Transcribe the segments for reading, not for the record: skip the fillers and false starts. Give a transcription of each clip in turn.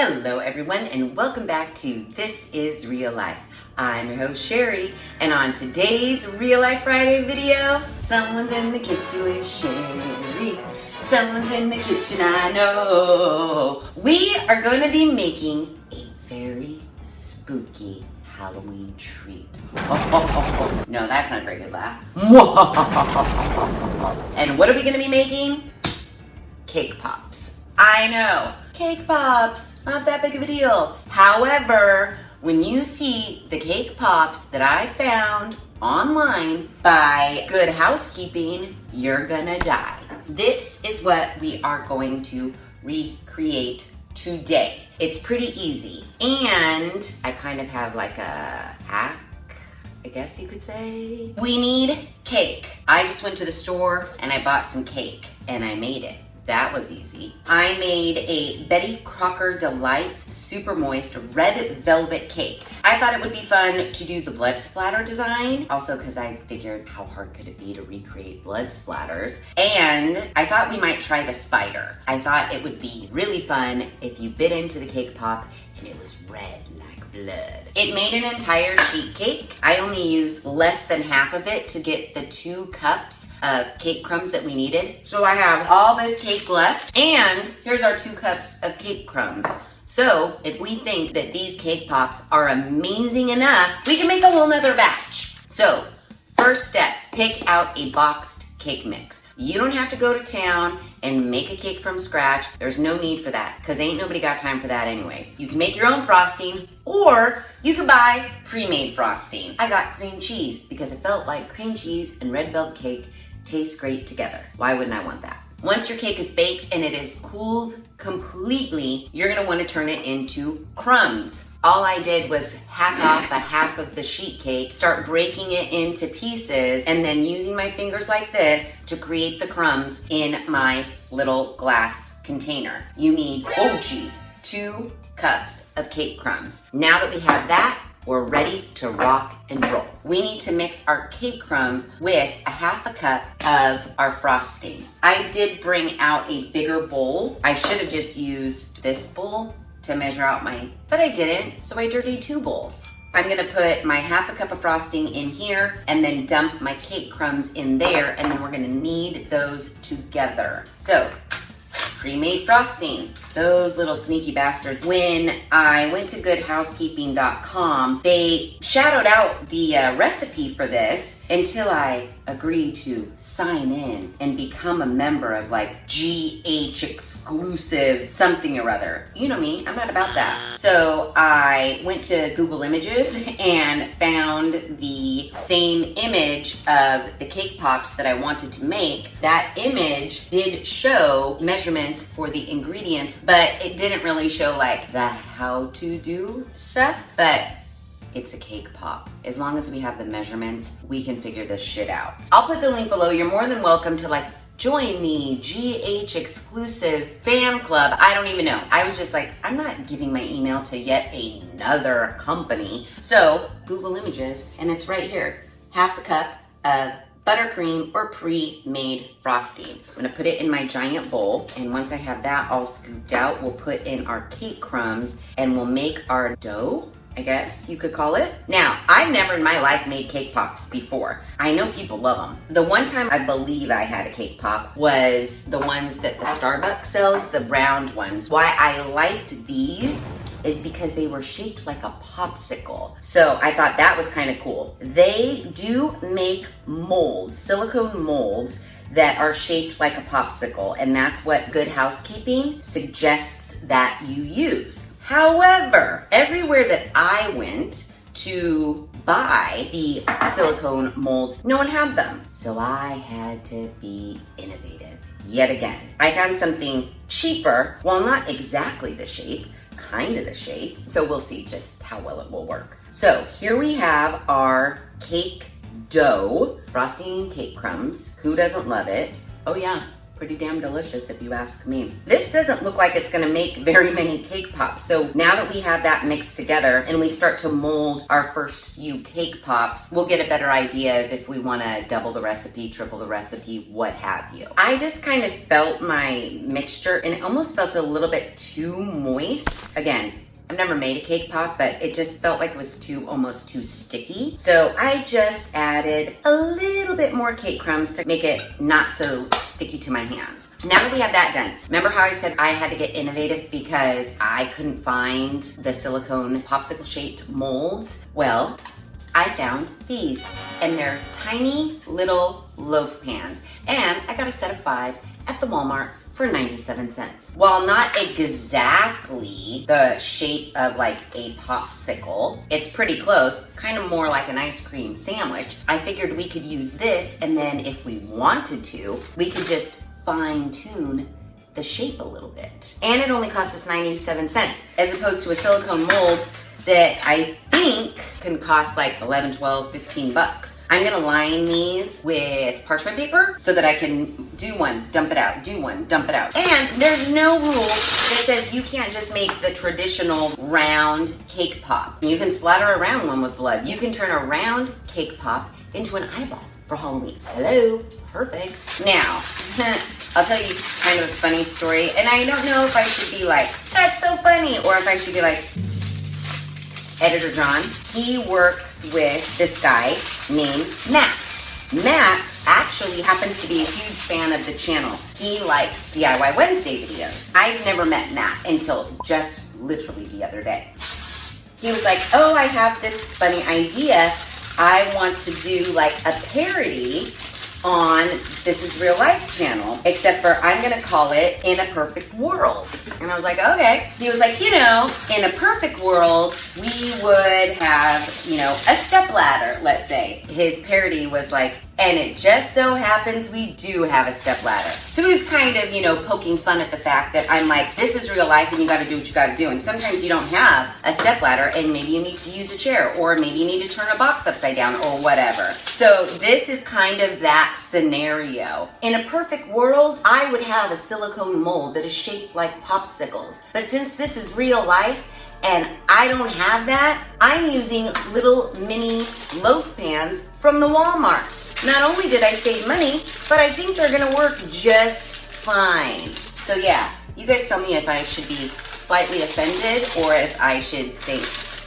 Hello everyone and welcome back to This Is Real Life. I'm your host Sheri, and on today's Real Life Friday video, someone's in the kitchen with Sheri. Someone's in the kitchen, I know. We are going to be making a very spooky Halloween treat. No, that's not a very good laugh. And what are we going to be making? Cake pops. I know, cake pops, not that big of a deal. However, when you see the cake pops that I found online by Good Housekeeping, you're gonna die. This is what we are going to recreate today. It's pretty easy. And I kind of have like a hack, I guess you could say. We need cake. I just went to the store and I bought some cake and I made it. That was easy. I made a Betty Crocker Delights Super Moist Red Velvet Cake. I thought it would be fun to do the blood splatter design. Also because I figured how hard could it be to recreate blood splatters. And I thought we might try the spider. I thought it would be really fun if you bit into the cake pop and it was red like blood. It made an entire sheet cake. I only used less than half of it to get the 2 cups of cake crumbs that we needed. So I have all this cake left, and here's our 2 cups of cake crumbs. So if we think that these cake pops are amazing enough, we can make a whole nother batch. So first step, pick out a boxed cake mix. You don't have to go to town and make a cake from scratch. There's no need for that because ain't nobody got time for that anyways. You can make your own frosting or you can buy pre-made frosting. I got cream cheese because I felt like cream cheese and red velvet cake taste great together. Why wouldn't I want that? Once your cake is baked and it is cooled completely, you're gonna wanna turn it into crumbs. All I did was hack off a half of the sheet cake, start breaking it into pieces, and then using my fingers like this to create the crumbs in my little glass container. You need, 2 cups of cake crumbs. Now that we have that, we're ready to rock and roll. We need to mix our cake crumbs with a half a cup of our frosting. I did bring out a bigger bowl. I should have just used this bowl to measure out but I didn't, so I dirtied 2 bowls. I'm gonna put my half a cup of frosting in here and then dump my cake crumbs in there, and then we're gonna knead those together. So, pre-made frosting. Those little sneaky bastards. When I went to goodhousekeeping.com, they shouted out the recipe for this until I agreed to sign in and become a member of like GH exclusive something or other. You know me, I'm not about that. So I went to Google Images and found the same image of the cake pops that I wanted to make. That image did show measurements for the ingredients, but it didn't really show like the how to do stuff, but it's a cake pop. As long as we have the measurements, we can figure this shit out. I'll put the link below. You're more than welcome to like join the GH exclusive fan club. I don't even know. I was just like, I'm not giving my email to yet another company. So Google Images, and it's right here. Half a cup of buttercream or pre-made frosting. I'm gonna put it in my giant bowl, and once I have that all scooped out, we'll put in our cake crumbs and we'll make our dough, I guess you could call it. Now, I've never in my life made cake pops before. I know people love them. The one time I believe I had a cake pop was the ones that the Starbucks sells, the round ones. Why I liked these is because they were shaped like a popsicle. So I thought that was kind of cool. They do make molds, silicone molds that are shaped like a popsicle, and that's what Good Housekeeping suggests that you use. However, everywhere that I went to buy the silicone molds, no one had them. So I had to be innovative yet again. I found something cheaper, well, not exactly the shape, kind of the shape. So we'll see just how well it will work. So here we have our cake dough, frosting and cake crumbs. Who doesn't love it? Oh yeah, pretty damn delicious if you ask me. This doesn't look like it's gonna make very many cake pops. So now that we have that mixed together and we start to mold our first few cake pops, we'll get a better idea of if we wanna double the recipe, triple the recipe, what have you. I just kind of felt my mixture and it almost felt a little bit too moist. Again, I've never made a cake pop, but it just felt like it was almost too sticky. So I just added a little bit more cake crumbs to make it not so sticky to my hands. Now that we have that done, remember how I said I had to get innovative because I couldn't find the silicone popsicle shaped molds? Well, I found these, and they're tiny little loaf pans. And I got a set of 5 at the Walmart for 97 cents. While not exactly the shape of like a popsicle, it's pretty close, kind of more like an ice cream sandwich. I figured we could use this, and then if we wanted to, we could just fine tune the shape a little bit. And it only cost us 97 cents, as opposed to a silicone mold that I think can cost like 11, 12, 15 bucks. I'm gonna line these with parchment paper so that I can do one, dump it out, do one, dump it out. And there's no rule that says you can't just make the traditional round cake pop. You can splatter around one with blood. You can turn a round cake pop into an eyeball for Halloween. Hello, perfect. Now, I'll tell you kind of a funny story, and I don't know if I should be like, that's so funny, or if I should be like, Editor John, he works with this guy named Matt. Matt actually happens to be a huge fan of the channel. He likes DIY Wednesday videos. I've never met Matt until just literally the other day. He was like, oh, I have this funny idea. I want to do like a parody on This Is Real Life channel, except for I'm gonna call it In a Perfect World. And I was like, okay. He was like, you know, in a perfect world, we would have, you know, a step ladder, let's say. His parody was like, and it just so happens we do have a step ladder. So he was kind of, you know, poking fun at the fact that I'm like, this is real life and you gotta do what you gotta do. And sometimes you don't have a step ladder and maybe you need to use a chair, or maybe you need to turn a box upside down or whatever. So this is kind of that scenario. In a perfect world, I would have a silicone mold that is shaped like popsicles. But since this is real life, and I don't have that, I'm using little mini loaf pans from the Walmart. Not only did I save money, but I think they're gonna work just fine. So yeah, you guys tell me if I should be slightly offended or if I should think,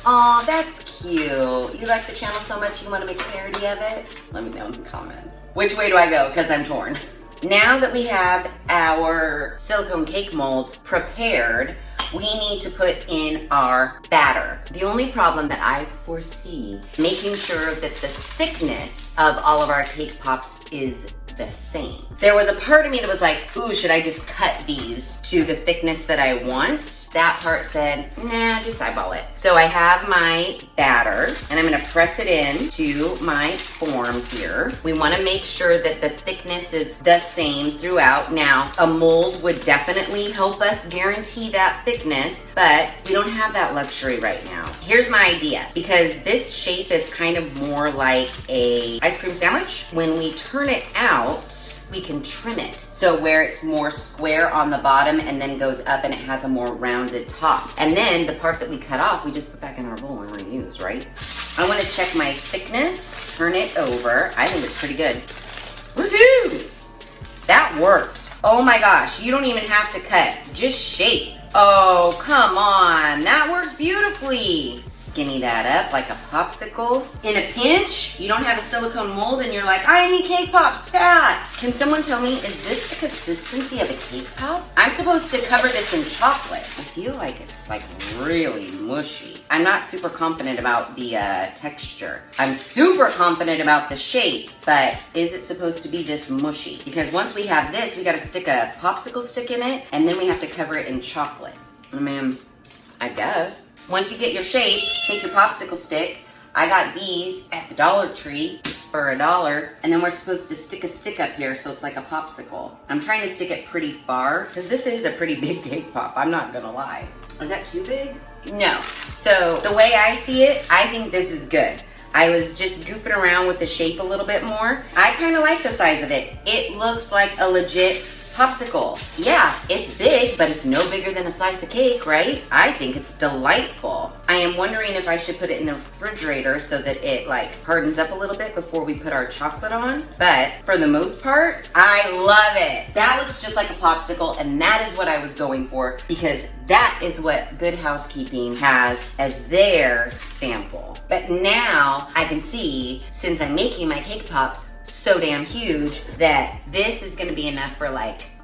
oh, that's cute. You like the channel so much you wanna make a parody of it? Let me know in the comments. Which way do I go? Because I'm torn. Now that we have our silicone cake molds prepared, we need to put in our batter. The only problem that I foresee, making sure that the thickness of all of our cake pops is the same. There was a part of me that was like, ooh, should I just cut these to the thickness that I want? That part said, nah, just eyeball it. So I have my batter and I'm gonna press it into my form here. We wanna make sure that the thickness is the same throughout. Now, a mold would definitely help us guarantee that thickness, but we don't have that luxury right now. Here's my idea, because this shape is kind of more like a ice cream sandwich. When we turn it out, we can trim it. So where it's more square on the bottom and then goes up and it has a more rounded top. And then the part that we cut off, we just put back in our bowl and reuse, right? I wanna check my thickness, turn it over. I think it's pretty good. Woohoo! That worked. Oh my gosh, you don't even have to cut, just shape. Oh, come on, that works beautifully. Skinny that up like a popsicle. In a pinch, you don't have a silicone mold and you're like, I need cake pops, stat. Can someone tell me, is this the consistency of a cake pop? I'm supposed to cover this in chocolate. I feel like it's like really mushy. I'm not super confident about the texture. I'm super confident about the shape, but is it supposed to be this mushy? Because once we have this, we gotta stick a popsicle stick in it and then we have to cover it in chocolate. I mean, I guess. Once you get your shape, take your popsicle stick. I got these at the Dollar Tree for $1, and then we're supposed to stick a stick up here so it's like a popsicle. I'm trying to stick it pretty far because this is a pretty big cake pop, I'm not gonna lie. Is that too big? No. So the way I see it, I think this is good. I was just goofing around with the shape a little bit more. I kind of like the size of it. It looks like a legit popsicle. Yeah, it's big, but it's no bigger than a slice of cake, right? I think it's delightful. I am wondering if I should put it in the refrigerator so that it hardens up a little bit before we put our chocolate on. But for the most part, I love it. That looks just like a popsicle, and that is what I was going for because that is what Good Housekeeping has as their sample. But now I can see, since I'm making my cake pops so damn huge, that this is gonna be enough for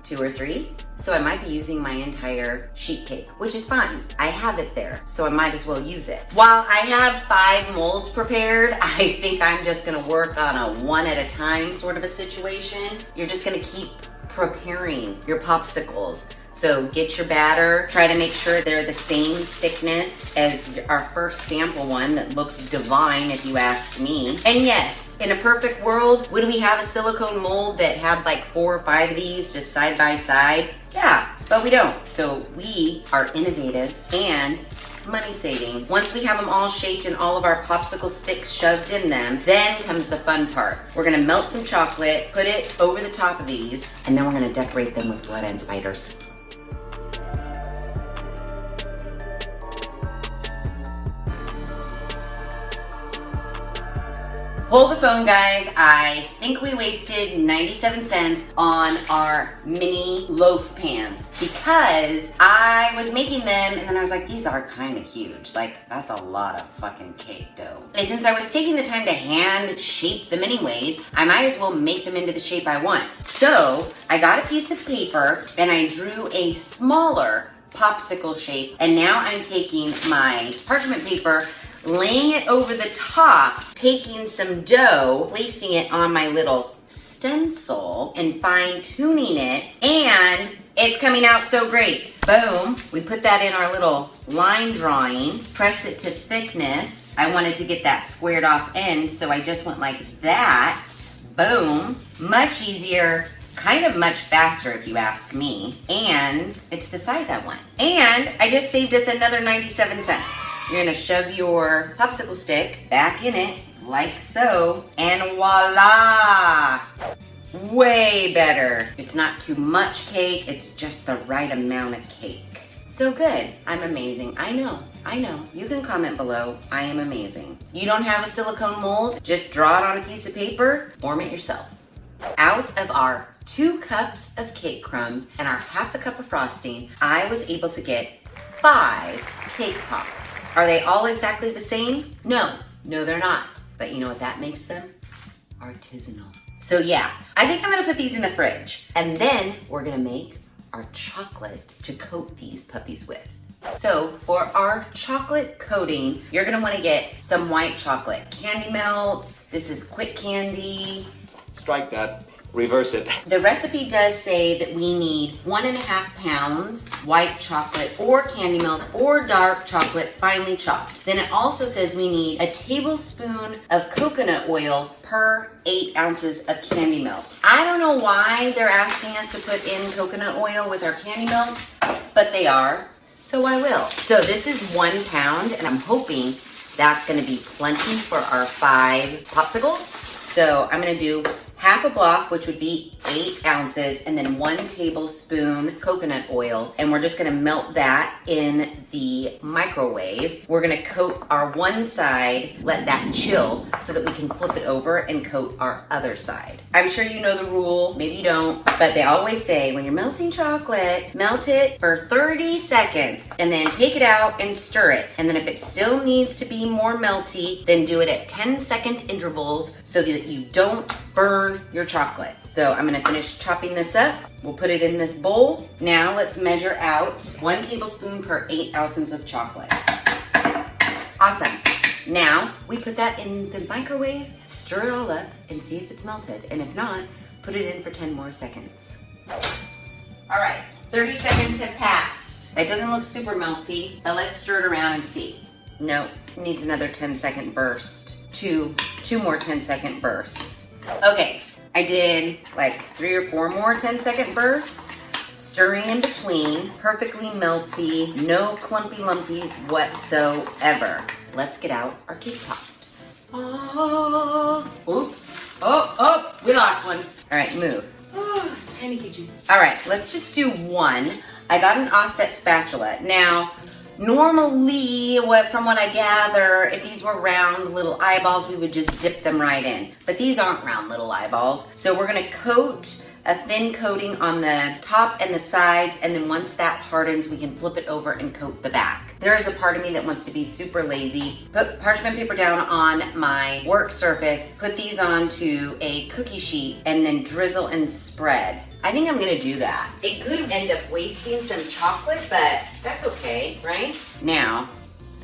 2 or 3. So I might be using my entire sheet cake, which is fine. I have it there, so I might as well use it. While I have 5 molds prepared, I think I'm just gonna work on a one at a time sort of a situation. You're just gonna keep preparing your popsicles. So get your batter, try to make sure they're the same thickness as our first sample one that looks divine if you ask me. And yes, in a perfect world, would we have a silicone mold that had 4 or 5 of these just side by side? Yeah, but we don't. So we are innovative and money saving. Once we have them all shaped and all of our popsicle sticks shoved in them, then comes the fun part. We're gonna melt some chocolate, put it over the top of these, and then we're gonna decorate them with blood and spiders. Hold the phone, guys. I think we wasted 97 cents on our mini loaf pans because I was making them and then I was like, these are kind of huge. That's a lot of fucking cake dough. And since I was taking the time to hand shape them anyways, I might as well make them into the shape I want. So I got a piece of paper and I drew a smaller popsicle shape. And now I'm taking my parchment paper, laying it over the top, taking some dough, placing it on my little stencil and fine-tuning it, and it's coming out so great. Boom, we put that in our little line drawing, press it to thickness. I wanted to get that squared off end, so I just went like that. Boom, much easier, kind of much faster if you ask me, and it's the size I want. And I just saved us another 97 cents. You're gonna shove your popsicle stick back in it, like so, and voila! Way better. It's not too much cake, it's just the right amount of cake. So good, I'm amazing. I know. You can comment below, I am amazing. You don't have a silicone mold? Just draw it on a piece of paper, form it yourself. Out of our 2 cups of cake crumbs and our half a cup of frosting, I was able to get 5 cake pops. Are they all exactly the same? No, they're not. But you know what that makes them? Artisanal. So yeah, I think I'm gonna put these in the fridge and then we're gonna make our chocolate to coat these puppies with. So for our chocolate coating, you're gonna wanna get some white chocolate. Candy melts, this is quick candy. Strike that. Reverse it. The recipe does say that we need 1.5 pounds white chocolate or candy melt or dark chocolate finely chopped. Then it also says we need a tablespoon of coconut oil per 8 ounces of candy melt. I don't know why they're asking us to put in coconut oil with our candy melts, but they are, so I will. So this is 1 pound, and I'm hoping that's gonna be plenty for our 5 popsicles. So I'm gonna do half a block, which would be 8 ounces, and then 1 tablespoon coconut oil. And we're just gonna melt that in the microwave. We're gonna coat our one side, let that chill, so that we can flip it over and coat our other side. I'm sure you know the rule, maybe you don't, but they always say when you're melting chocolate, melt it for 30 seconds, and then take it out and stir it. And then if it still needs to be more melty, then do it at 10-second intervals so that you don't burn your chocolate. So I'm gonna finish chopping this up. We'll put it in this bowl. Now let's measure out 1 tablespoon per 8 ounces of chocolate. Awesome. Now we put that in the microwave, stir it all up, and see if it's melted. And if not, put it in for 10 more seconds. All right, 30 seconds have passed. It doesn't look super melty, but let's stir it around and see. Nope, it needs another 10-second burst. Two more 10-second bursts. Okay, I did 3 or 4 more 10-second bursts, stirring in between, perfectly melty, no clumpy lumpies whatsoever. Let's get out our cake pops. Oh, we lost one. All right, move. Oh, trying trying to get you. All right, let's just do one. I got an offset spatula. Now, normally, from what I gather, if these were round little eyeballs, we would just zip them right in. But these aren't round little eyeballs. So we're gonna coat a thin coating on the top and the sides, and then once that hardens, we can flip it over and coat the back. There is a part of me that wants to be super lazy, put parchment paper down on my work surface, put these onto a cookie sheet, and then drizzle and spread. I think I'm gonna do that. It could end up wasting some chocolate, but that's okay, right? Now,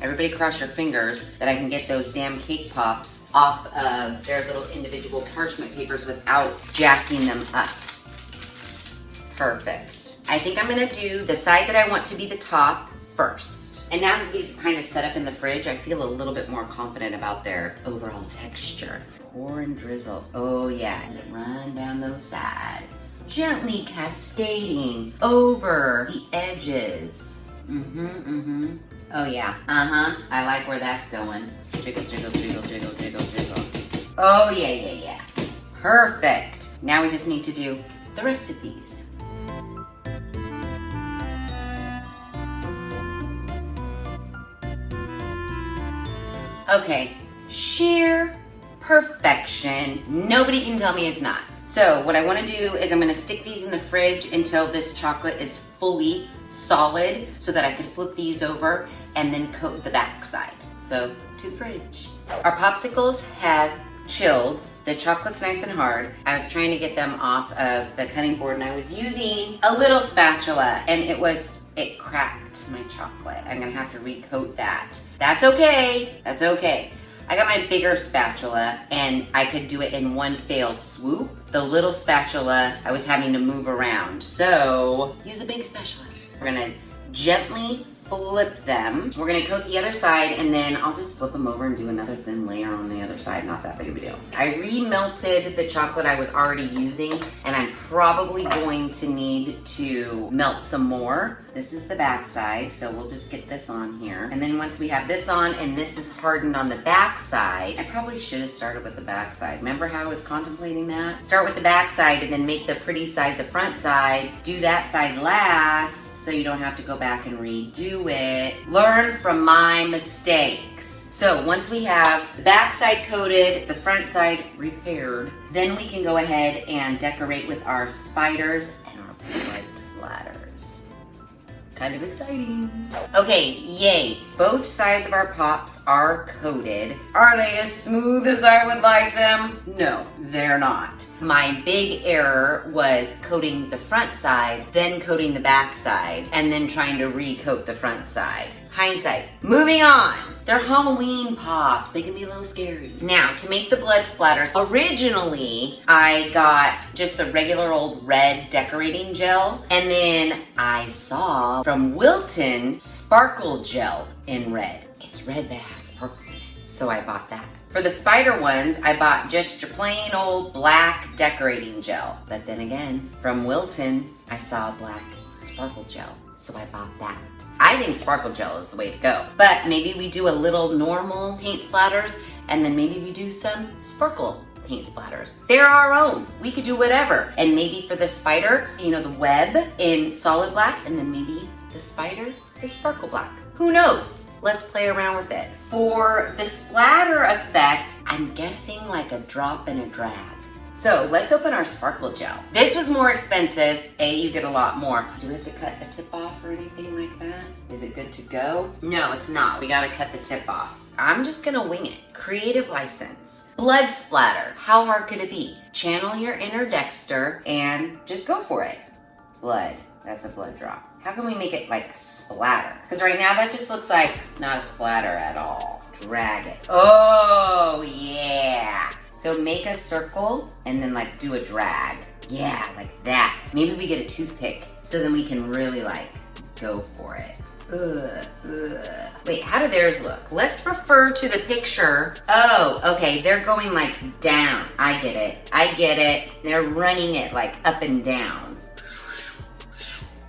everybody cross your fingers that I can get those damn cake pops off of their little individual parchment papers without jacking them up. Perfect. I think I'm gonna do the side that I want to be the top first. And now that these kind of set up in the fridge, I feel a little bit more confident about their overall texture. Pour and drizzle. Oh yeah, let it run down those sides. Gently cascading over the edges. Oh yeah, I like where that's going. Jiggle, jiggle, jiggle, jiggle, jiggle, jiggle. Oh yeah. Perfect. Now we just need to do the rest of these. Okay, sheer perfection. Nobody can tell me it's not. So what I want to do is I'm going to stick these in the fridge until this chocolate is fully solid so that I can flip these over and then coat the back side. So to the fridge. Our popsicles have chilled. The chocolate's nice and hard. I was trying to get them off of the cutting board and I was using a little spatula and it cracked my chocolate. I'm gonna have to recoat that. That's okay, that's okay. I got my bigger spatula and I could do it in one fell swoop. The little spatula, I was having to move around. So use a big spatula. We're gonna gently flip them. We're gonna coat the other side and then I'll just flip them over and do another thin layer on the other side. Not that big of a deal. I remelted the chocolate I was already using and I'm probably going to need to melt some more. This is the back side, so we'll just get this on here. And then once we have this on and this is hardened on the back side, I probably should have started with the back side. Remember how I was contemplating that? Start with the back side and then make the pretty side the front side. Do that side last so you don't have to go back and redo it. Learn from my mistakes. So once we have the back side coated, the front side repaired, then we can go ahead and decorate with our spiders and our blood splatters. Kind of exciting. Okay, yay. Both sides of our pops are coated. Are they as smooth as I would like them? No, they're not. My big error was coating the front side, then coating the back side, and then trying to recoat the front side. Hindsight. Moving on. They're Halloween pops. They can be a little scary. Now, to make the blood splatters, originally I got just the regular old red decorating gel, and then I saw from Wilton sparkle gel in red. It's red but it has sparkles in it, so I bought that. For the spider ones, I bought just your plain old black decorating gel. But then again, from Wilton, I saw black sparkle gel, so I bought that. I think sparkle gel is the way to go. But maybe we do a little normal paint splatters and then maybe we do some sparkle paint splatters. They're our own. We could do whatever. And maybe for the spider, the web in solid black and then maybe the spider is sparkle black. Who knows? Let's play around with it. For the splatter effect, I'm guessing like a drop and a drag. So let's open our sparkle gel. This was more expensive. You get a lot more. Do we have to cut a tip off or anything like that? Is it good to go? No, it's not. We gotta cut the tip off. I'm just gonna wing it. Creative license. Blood splatter. How hard could it be? Channel your inner Dexter and just go for it. Blood. That's a blood drop. How can we make it like splatter? Because right now that just looks like not a splatter at all. Drag it. Oh, yeah. So make a circle and then like do a drag. Yeah, like that. Maybe we get a toothpick so then we can really like go for it. Wait, how do theirs look? Let's refer to the picture. Oh, okay, they're going like down. I get it. They're running it like up and down.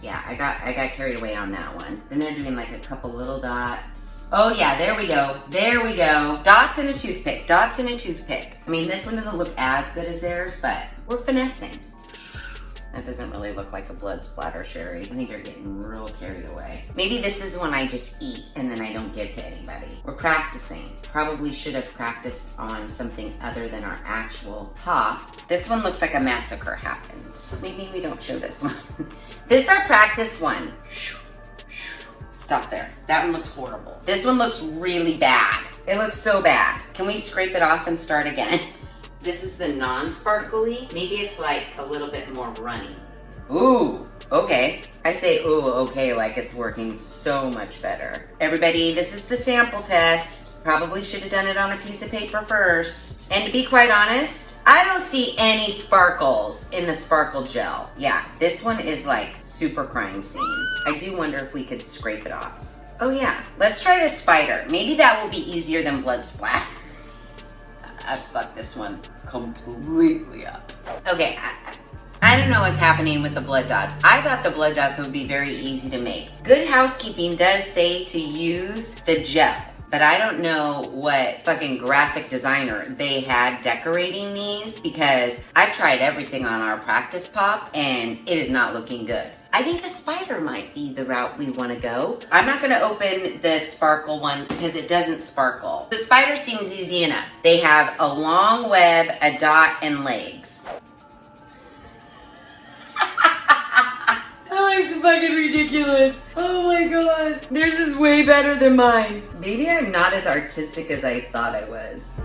Yeah, I got carried away on that one. Then they're doing like a couple little dots. Oh yeah, there we go. Dots and a toothpick. I mean, this one doesn't look as good as theirs, but we're finessing. That doesn't really look like a blood splatter, Sheri. I think you're getting real carried away. Maybe this is one I just eat and then I don't give to anybody. We're practicing. Probably should have practiced on something other than our actual pop. This one looks like a massacre happened. Maybe we don't show this one. This is our practice one. Stop there. That one looks horrible. This one looks really bad. It looks so bad. Can we scrape it off and start again? This is the non-sparkly. Maybe it's like a little bit more runny. Ooh, okay. I say ooh, okay, like it's working so much better. Everybody, this is the sample test. Probably should have done it on a piece of paper first. And to be quite honest, I don't see any sparkles in the sparkle gel. Yeah, this one is like super crime scene. I do wonder if we could scrape it off. Oh yeah, let's try the spider. Maybe that will be easier than blood splat. I fucked this one completely up. Okay, I don't know what's happening with the blood dots. I thought the blood dots would be very easy to make. Good Housekeeping does say to use the gel, but I don't know what fucking graphic designer they had decorating these, because I've tried everything on our practice pop and it is not looking good. I think a spider might be the route we want to go. I'm not going to open the sparkle one because it doesn't sparkle. The spider seems easy enough. They have a long web, a dot, and legs. Oh, it's fucking ridiculous. Oh my god. Theirs is way better than mine. Maybe I'm not as artistic as I thought I was.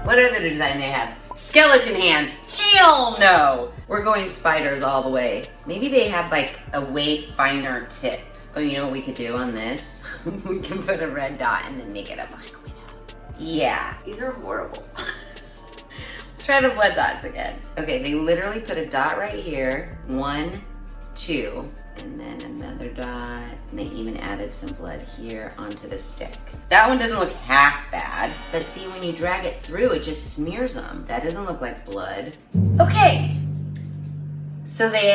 What other design they have? Skeleton hands. Hell no. We're going spiders all the way. Maybe they have like a way finer tip. Oh, you know what we could do on this? We can put a red dot and then make it a black widow. Yeah, these are horrible. Let's try the blood dots again. Okay, they literally put a dot right here. 1, 2, and then another dot. And they even added some blood here onto the stick. That one doesn't look half bad, but see, when you drag it through, it just smears them. That doesn't look like blood. Okay, so they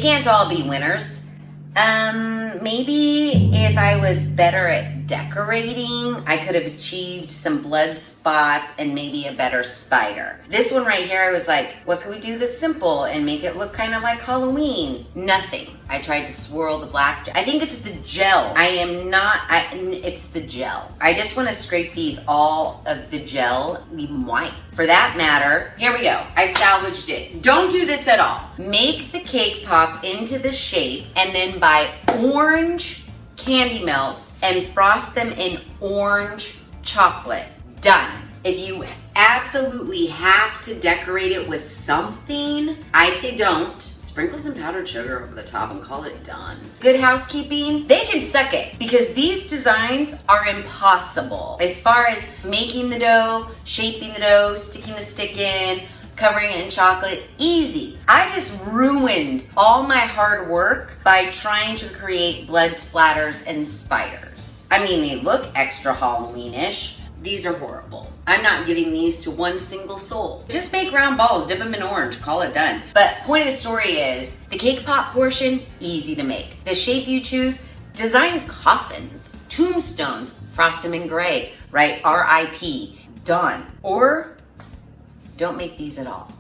can't all be winners. Maybe if I was better at decorating, I could have achieved some blood spots and maybe a better spider. This one right here, I was like, what can we do that's simple and make it look kind of like Halloween? Nothing. I tried to swirl the black gel. I think it's the gel. It's the gel. I just want to scrape these, all of the gel, leave them white. For that matter, here we go. I salvaged it. Don't do this at all. Make the cake pop into the shape and then buy orange candy melts and frost them in orange chocolate. Done. If you absolutely have to decorate it with something, I'd say don't. Sprinkle some powdered sugar over the top and call it done. Good Housekeeping, they can suck it, because these designs are impossible. As far as making the dough, shaping the dough, sticking the stick in, covering it in chocolate, easy. I just ruined all my hard work by trying to create blood splatters and spiders. I mean, they look extra Halloween-ish. These are horrible. I'm not giving these to one single soul. Just make round balls, dip them in orange, call it done. But point of the story is, the cake pop portion, easy to make. The shape you choose, design coffins, tombstones, frost them in gray, write RIP, done. Or don't make these at all.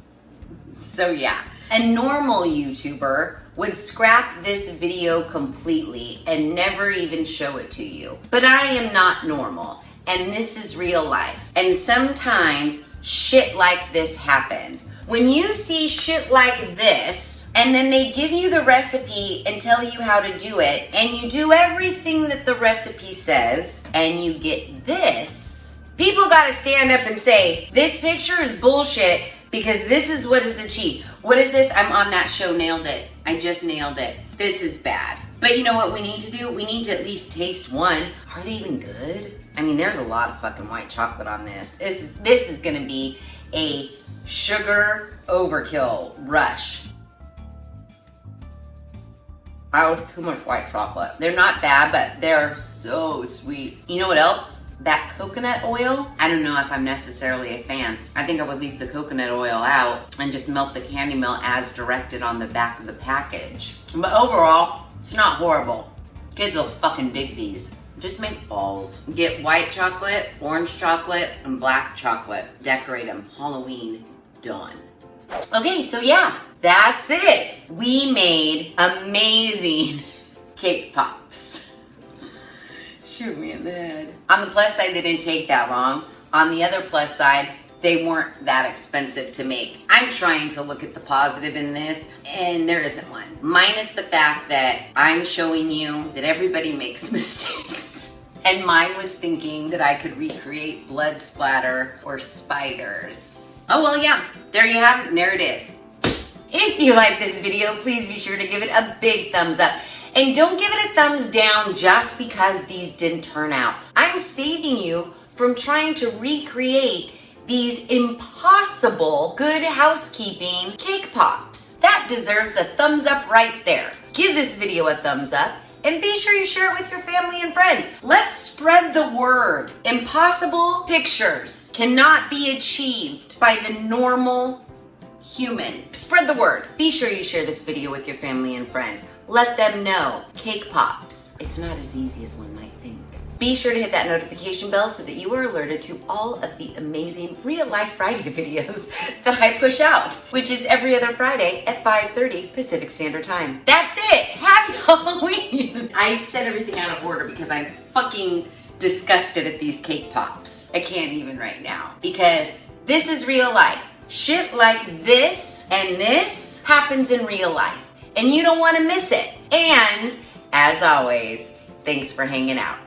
So yeah, a normal YouTuber would scrap this video completely and never even show it to you. But I am not normal, and this is real life. And sometimes shit like this happens. When you see shit like this, and then they give you the recipe and tell you how to do it, and you do everything that the recipe says, and you get this, people gotta stand up and say, this picture is bullshit because this is what is achieved. What is this? I'm on that show, nailed it. I just nailed it. This is bad. But you know what we need to do? We need to at least taste one. Are they even good? I mean, there's a lot of fucking white chocolate on this. This is gonna be a sugar overkill rush. Oh, too much white chocolate. They're not bad, but they're so sweet. You know what else? That coconut oil, I don't know if I'm necessarily a fan. I think I would leave the coconut oil out and just melt the candy melt as directed on the back of the package. But overall, it's not horrible. Kids will fucking dig these. Just make balls. Get white chocolate, orange chocolate, and black chocolate. Decorate them. Halloween, done. Okay, so yeah, that's it. We made amazing cake pops. Shoot me in the head. On the plus side, they didn't take that long. On the other plus side, they weren't that expensive to make. I'm trying to look at the positive in this, and there isn't one. Minus the fact that I'm showing you that everybody makes mistakes. And mine was thinking that I could recreate blood splatter or spiders. Oh, well, yeah, there you have it, and there it is. If you like this video, please be sure to give it a big thumbs up. And don't give it a thumbs down just because these didn't turn out. I'm saving you from trying to recreate these impossible good housekeeping cake pops. That deserves a thumbs up right there. Give this video a thumbs up and be sure you share it with your family and friends. Let's spread the word. Impossible pictures cannot be achieved by the normal human. Spread the word. Be sure you share this video with your family and friends. Let them know. Cake pops. It's not as easy as one might think. Be sure to hit that notification bell so that you are alerted to all of the amazing Real Life Friday videos that I push out, which is every other Friday at 5:30 Pacific Standard Time. That's it. Happy Halloween. I said everything out of order because I'm fucking disgusted at these cake pops. I can't even right now because this is real life. Shit like this and this happens in real life, and you don't want to miss it. And as always, thanks for hanging out.